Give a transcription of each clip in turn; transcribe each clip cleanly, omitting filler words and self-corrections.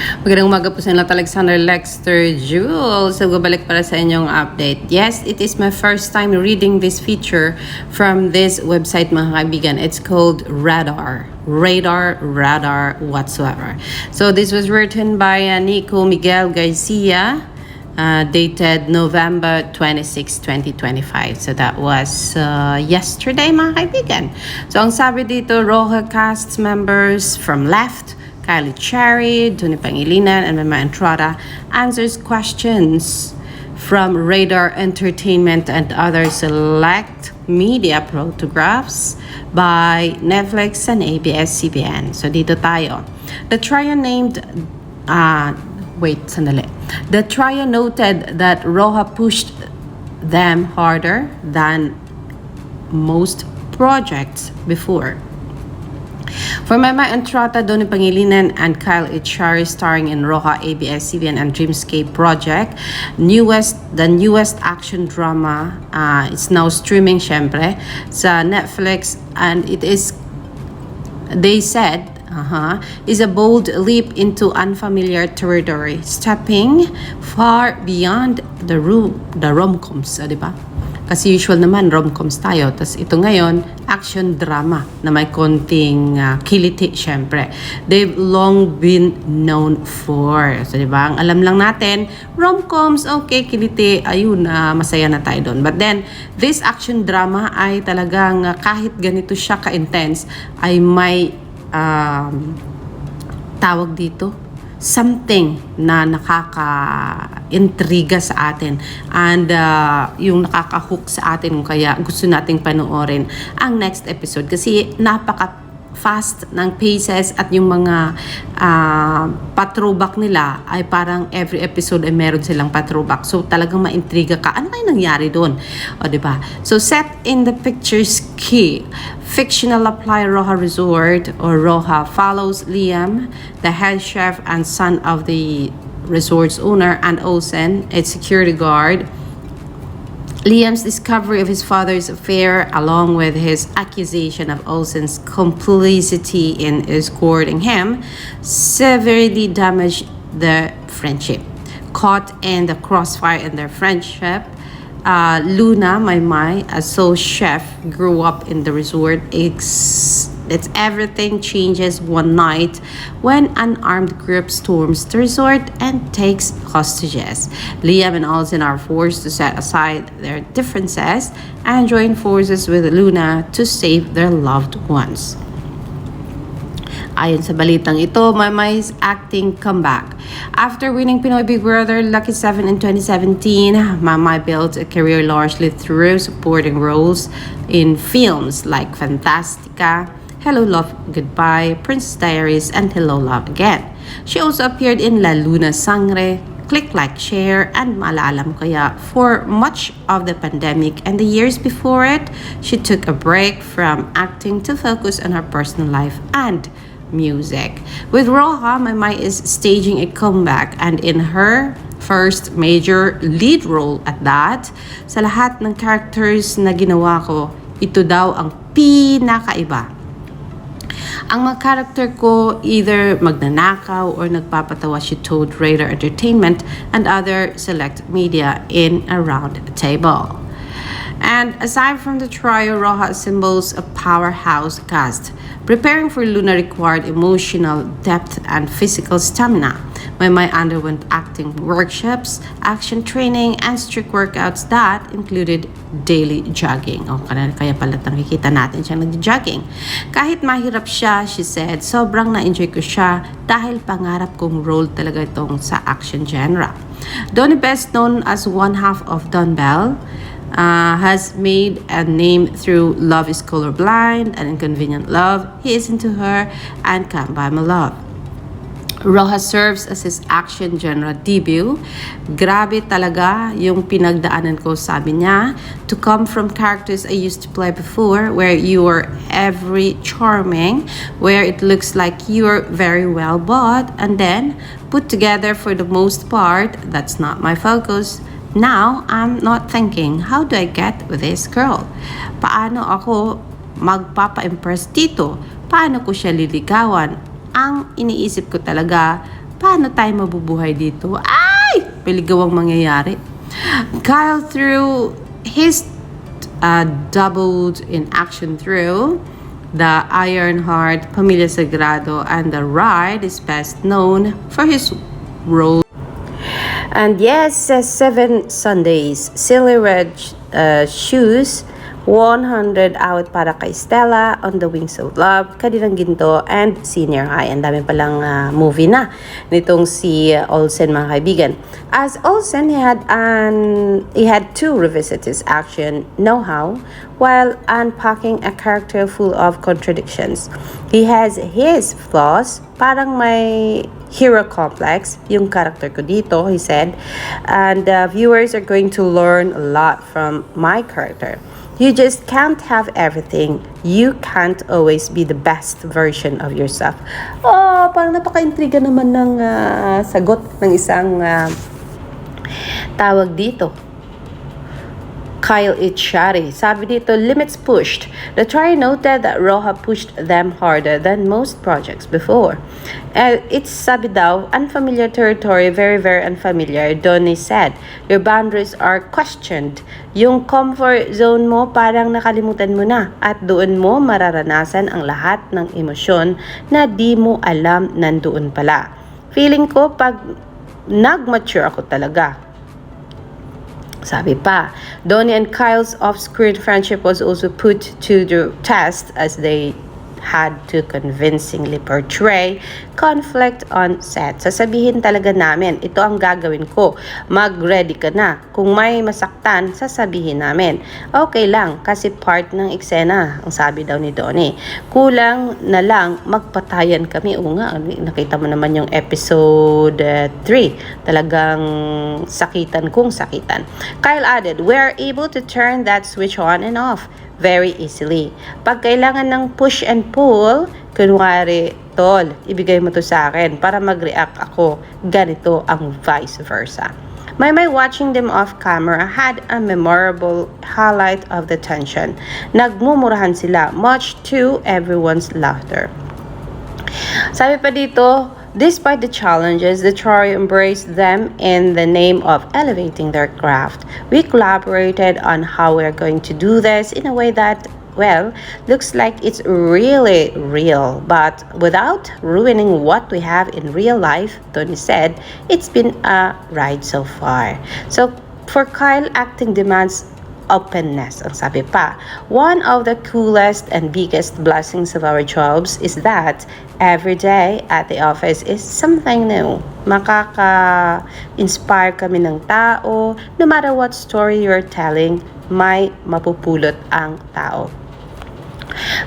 Magandang umaga po sa inyo, Alexander Lexter Jules. So, babalik para sa inyong update. Yes, it is my first time reading this feature from this website, mga kaibigan. It's called Radar whatsoever. So, this was written by Nico Miguel Garcia, dated November 26, 2025. So, that was yesterday, mga kaibigan. So, ang sabi dito, Roja cast members from left, Echarri, Donny Pangilinan, and Maymay Entrata answers questions from Radar Entertainment and other select media photographs by Netflix and ABS-CBN. So dito tayo. The trio named The trio noted that Roja pushed them harder than most projects before. For Maymay Entrata, Donny Pangilinan, and Kyle Echarri starring in Roja, ABS-CBN, and Dreamscape project, the newest action drama is now streaming, syempre, sa Netflix, and it is, they said, is a bold leap into unfamiliar territory, stepping far beyond the rom-coms, di ba? Kasi usual naman, rom-coms tayo. Tapos ito ngayon, action drama na may konting kiliti, syempre. They've long been known for. So, diba? Ang alam lang natin, rom-coms, okay, kiliti, ayun, masaya na tayo doon. But then, this action drama ay talagang kahit ganito siya ka-intense, ay may tawag dito, something na nakaka-intriga sa atin and yung nakaka-hook sa atin kaya gusto nating panoorin ang next episode kasi napaka-fast ng paces at yung mga patrobak nila ay parang every episode ay meron silang patrobak. So talagang ma-intriga ka. Ano kayo nangyari doon? O diba? So set in the picture's key. Fictional apply Roja Resort or Roja follows Liam, the head chef and son of the resort's owner, and Olsen, its security guard. Liam's discovery of his father's affair, along with his accusation of Olsen's complicity in escorting him, severely damaged their friendship. Caught in the crossfire in their friendship, Luna, Maymay, a sous chef, grew up in the resort. It's everything changes one night when an armed group storms the resort and takes hostages. Liam and Olsen are forced to set aside their differences and join forces with Luna to save their loved ones. Ayon sa balitang ito, Maymay's acting comeback. After winning Pinoy Big Brother Lucky 7 in 2017, Maymay built a career largely through supporting roles in films like Fantastica, Hello Love Goodbye, Princess Diaries, and Hello Love Again. She also appeared in La Luna Sangre, Click Like Share, and Maalala Mo Kaya for much of the pandemic, and the years before it, she took a break from acting to focus on her personal life and music. With Roja, Maymay is staging a comeback and in her first major lead role at that. Sa lahat ng characters na ginawa ko, ito daw ang pinakaiba. Ang mga character ko either magnanakaw or nagpapatawa, she told Radar Entertainment and other select media in a round table. And aside from the trio, Roja assembles a powerhouse cast. Preparing for Luna required emotional depth and physical stamina. Maymay underwent acting workshops, action training, and strict workouts that included daily jogging. Kaya pala nakikita natin siyang nag-jogging. Kahit mahirap siya, she said, sobrang na-enjoy ko siya dahil pangarap kong role talaga itong sa action genre. Donny, best known as one half of Don Bell, has made a name through Love is Colorblind and Inconvenient Love, He is Into Her, and Can't Buy My Love. Roja serves as his action genre debut. Grabe talaga yung pinagdaanan ko, sabi niya, to come from characters I used to play before where you are every charming, where it looks like you are very well bought, and then put together for the most part, that's not my focus. Now, I'm not thinking, how do I get with this girl? Paano ako magpapa-impress dito? Paano ko siya liligawan? Ang iniisip ko talaga, paano tayo mabubuhay dito? Ay! Peligawang mangyayari. Kyle threw his doubled in action through the Ironheart, Pamilya Sagrado, and the ride is best known for his role. And yes, 7 Sundays, silly red shoes, 100 out para kay Stella, On the Wings of Love, Kadilang Ginto, and Senior High. Ang dami palang movie na nitong si Olsen, mga kaibigan. As Olsen, he had 2 revisit his action know-how while unpacking a character full of contradictions. He has his flaws, parang may hero complex, yung character ko dito, he said, and viewers are going to learn a lot from my character. You just can't have everything. You can't always be the best version of yourself. Oh, parang napaka-intriga naman ng sagot ng isang tawag dito. Kyle Echarri. Sabi dito, limits pushed. The trio noted that Roja pushed them harder than most projects before. It's, sabi daw, unfamiliar territory, very, very unfamiliar. Donny said, your boundaries are questioned. Yung comfort zone mo parang nakalimutan mo na at doon mo mararanasan ang lahat ng emosyon na di mo alam nandoon pala. Feeling ko pag nag-mature ako talaga. Sabi pa, Donny and Kyle's off-screen friendship was also put to the test as they had to convincingly portray conflict on set. Sasabihin talaga namin, ito ang gagawin ko. Mag-ready ka na. Kung may masaktan, sasabihin namin. Okay lang, kasi part ng eksena, ang sabi daw ni Donny. Kulang na lang, magpatayan kami. Oo nga, nakita mo naman yung episode 3. Talagang sakitan kung sakitan. Kyle added, we are able to turn that switch on and off very easily. Pag kailangan ng push and pull, kunwari, tol, ibigay mo to sa akin para mag-react ako. Ganito ang vice versa. Maymay watching them off camera had a memorable highlight of the tension. Nagmumurahan sila, much to everyone's laughter. Sabi pa dito, despite the challenges, the trio embraced them in the name of elevating their craft. We collaborated on how we're going to do this in a way that, well, looks like it's really real, but without ruining what we have in real life. Donny said, it's been a ride so far. So, for Kyle, acting demands openness. Ang sabi pa, one of the coolest and biggest blessings of our jobs is that every day at the office is something new. Makaka-inspire kami ng tao. No matter what story you're telling, may mapupulot ang tao.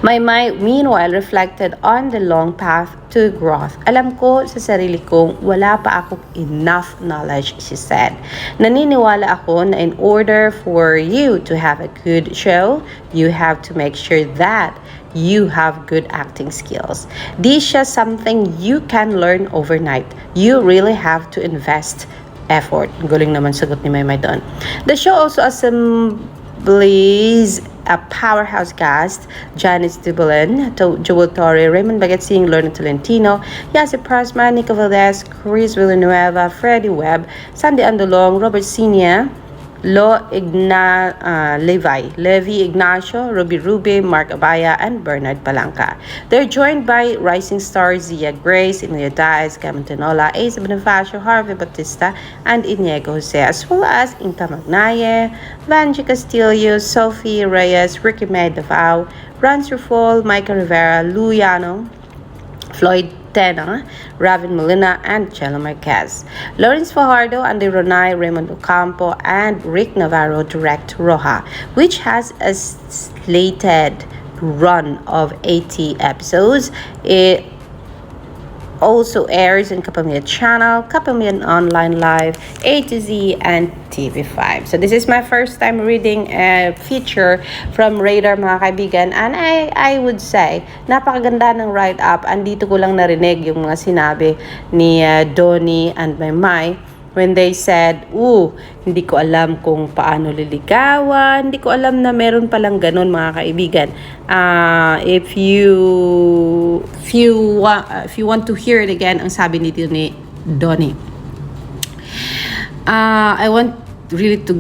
Maymay, meanwhile, reflected on the long path to growth. Alam ko sa sarili kong wala pa akong enough knowledge, she said. Naniniwala ako na in order for you to have a good show, you have to make sure that you have good acting skills. Di siya something you can learn overnight. You really have to invest effort. Galing naman sagot ni Maymay doon. The show also assembles a powerhouse cast: Janice Duboulin, Joel Torre, Raymond Baguetsing, Lorna Tolentino, Yasi Prasman, Nico Valdez, Chris Villanueva, Freddie Webb, Sandy Andolong, Robert Senior, Levi Ignacio, Ruby, Mark Abaya, and Bernard Palanca. They're joined by rising stars Zia Grace, Emilio Diaz, Cameron Tenola, Ace Bonifacio, Harvey Bautista, and Iniego Jose, as well as Inta Magnaye, Vanji Castillo, Sophie Reyes, Ricky May Davao, Rance Rufol, Michael Rivera, Lou Llano, Floyd Tena, Ravin Molina, and Chelo Marquez. Lawrence Fajardo, Andy Ronay, Raymond Ocampo, and Rick Navarro direct Roja, which has a slated run of 80 episodes. It also airs in Kapamilya Channel, Kapamilya Online Live, A to Z, and TV5. So this is my first time reading a feature from Radar, mga kaibigan, and I would say napakaganda ng write-up. Andito ko lang narinig yung mga sinabi ni Donny and Maymay when they said, hindi ko alam kung paano liligawan, hindi ko alam na meron palang ganun, mga kaibigan. If you want to hear it again, ang sabi nito ni Donny. I want really to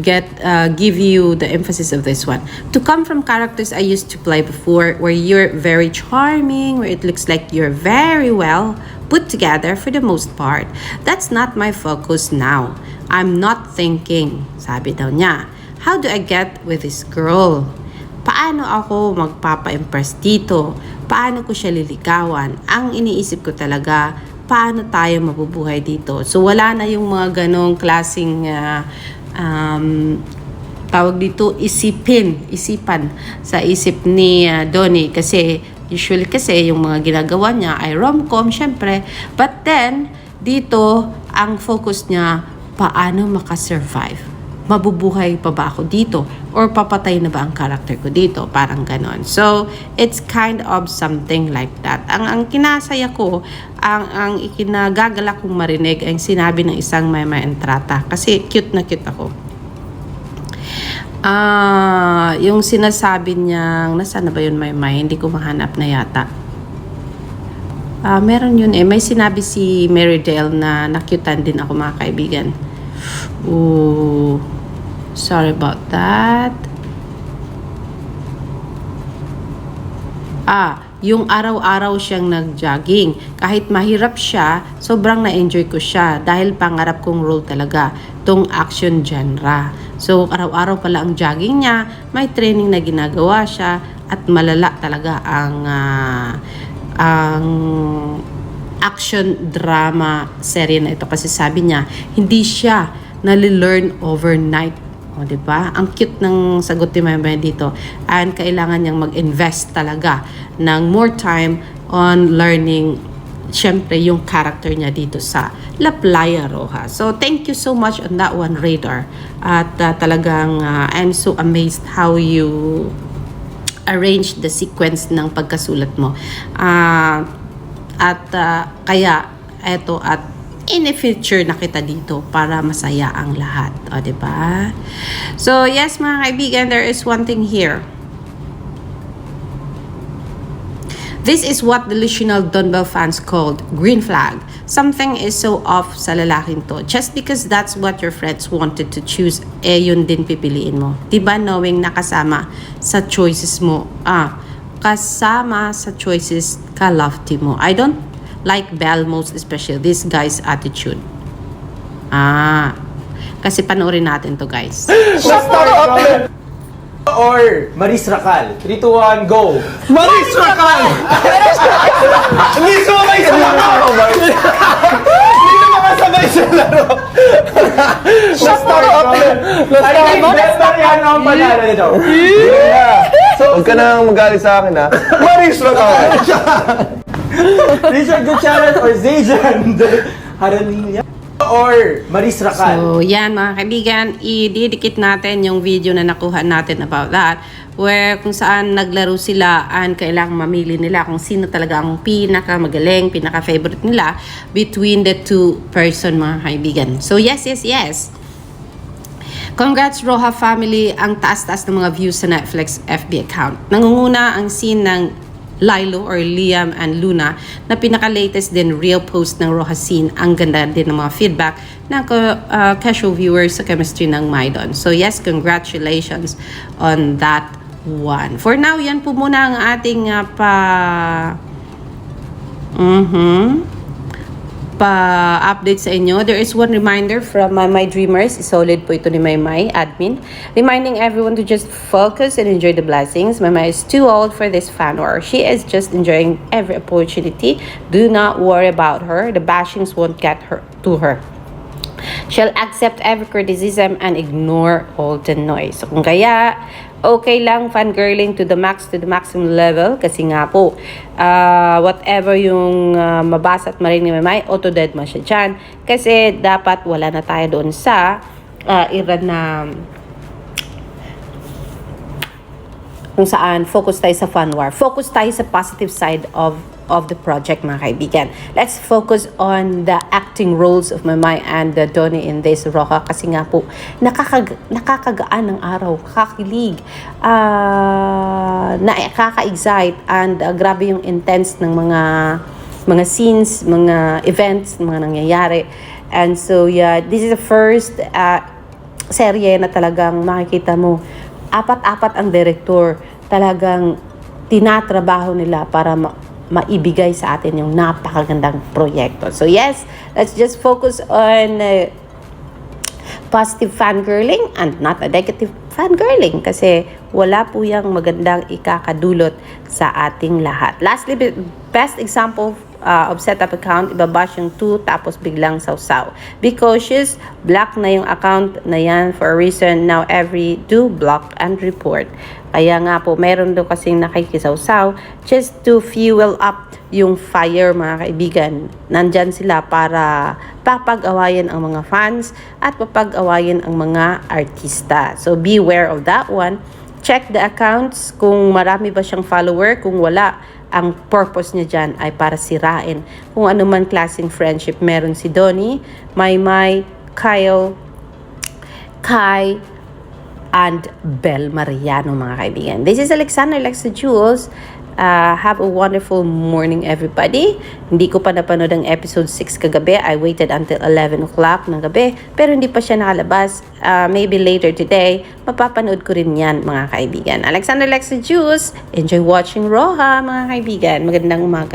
give you the emphasis of this one. To come from characters I used to play before, where you're very charming, where it looks like you're very well put together for the most part. That's not my focus now. I'm not thinking, sabi daw niya, how do I get with this girl? Paano ako magpapa-impress dito? Paano ko siya liligawan? Ang iniisip ko talaga, paano tayo mabubuhay dito? So wala na yung mga ganong klaseng tawag dito, isipan sa isip ni Donny, kasi usually kasi yung mga ginagawa niya ay rom-com syempre, but then dito ang focus niya, paano makasurvive, mabubuhay pa ba ako dito or papatay na ba ang character ko dito, parang ganon. So it's kind of something like that. Ang kinasaya ko, ang ikinagagala kong marinig ay sinabi ng isang Maymay Entrata, kasi cute na cute ako. Yung sinasabi niyang, nasaan na ba yun, Maymay? Hindi ko mahanap na yata. Meron yun eh. May sinabi si Marydale na nakyutan din ako, mga kaibigan. Ooh, sorry about that. Yung araw-araw siyang nag-jogging. Kahit mahirap siya, sobrang na-enjoy ko siya dahil pangarap kong role talaga, tong action genre. So, araw-araw pala ang jogging niya, may training na ginagawa siya, at malala talaga ang action drama serye na ito. Kasi sabi niya, hindi siya nali-learn overnight. O, diba? Ang cute ng sagot ni Maymay dito. And kailangan niyang mag-invest talaga ng more time on learning, syempre, yung character niya dito sa La Playa Roja. So, thank you so much on that one, Radar. At talagang I'm so amazed how you arrange the sequence ng pagkasulat mo. Kaya, eto, at in-feature na kita dito para masaya ang lahat. O, diba? So, yes, mga kaibigan, there is one thing here. This is what delusional Donbell fans called green flag. Something is so off sa lalaking to. Just because that's what your friends wanted to choose, yun din pipiliin mo. Diba, knowing nakasama sa choices mo, kasama sa choices ka-love team mo. I don't like Belle, most especially this guy's attitude. Kasi panoorin natin to, guys. Or Maris Racal. 3, 2, 1, go! Maris Racal! Hindi sumabay sa laro! Hindi na makasabay sa laro! Let's start I think better yan ang panalo nito. Huwag ka nang magalit sa akin, ha? Maris Racal! Richard Gutierrez or Zajan Haranilla or Maris Racal. So, yan mga kaibigan, ididikit natin yung video na nakuha natin about that, where kung saan naglaro sila and kailangang mamili nila kung sino talaga ang pinaka-magaling, pinaka-favorite nila between the two person, mga kaibigan. So, yes. Congrats, Roja family. Ang taas-taas ng mga views sa Netflix FB account. Nangunguna ang scene ng Lilo or Liam and Luna na pinaka-latest din real post ng Roja scene. Ang ganda din ng mga feedback ng casual viewers sa chemistry ng Maydon. So yes, congratulations on that one. For now, yan po muna ang ating pa-update sa inyo. There is one reminder from my dreamers. Solid po ito ni Maymay, admin. Reminding everyone to just focus and enjoy the blessings. Maymay is too old for this fan war. She is just enjoying every opportunity. Do not worry about her. The bashings won't get her to her. She'll accept every criticism and ignore all the noise. So, kung kaya, okay lang fangirling to the maximum level, kasi nga po, whatever yung mabasa at marinig ni Maymay, auto-dead mo siya dyan. Kasi dapat wala na tayo doon sa era na kung saan focus tayo sa fun war. Focus tayo sa positive side of the project, mga kaibigan. Let's focus on the acting roles of Maymay and Donny in this Roja, kasi nga po nakakagaan ng araw, kakakilig, nakaka-excite, and grabe yung intense ng mga scenes, mga events, mga nangyayari. And so, yeah, this is the first serye na talagang makikita mo, apat-apat ang director, talagang tinatrabaho nila para maibigay sa atin yung napakagandang proyekto. So yes, let's just focus on positive fangirling and not a negative fangirling kasi wala po yung magandang ikakadulot sa ating lahat. Lastly, best example of setup account, ibabash yung 2 tapos biglang sausaw. Be cautious, block na yung account na yan for a reason. Now do block and report. Kaya nga po, meron doon kasing nakikisawsaw just to fuel up yung fire, mga kaibigan. Nandyan sila para papag-awayan ang mga fans at papag-awayan ang mga artista. So beware of that one. Check the accounts kung marami ba siyang follower. Kung wala, ang purpose niya dyan ay para sirain kung ano man klaseng friendship meron si Donny, Maymay, Kyle, Kai, and Bel Mariano, mga kaibigan. This is Alexander Lexa Jules. Have a wonderful morning, everybody. Hindi ko pa napanood ang episode 6 kagabi. I waited until 11 o'clock ng gabi. Pero hindi pa siya nakalabas. Maybe later today, mapapanood ko rin yan, mga kaibigan. Alexander Lexa Jules. Enjoy watching Roha, mga kaibigan. Magandang umaga.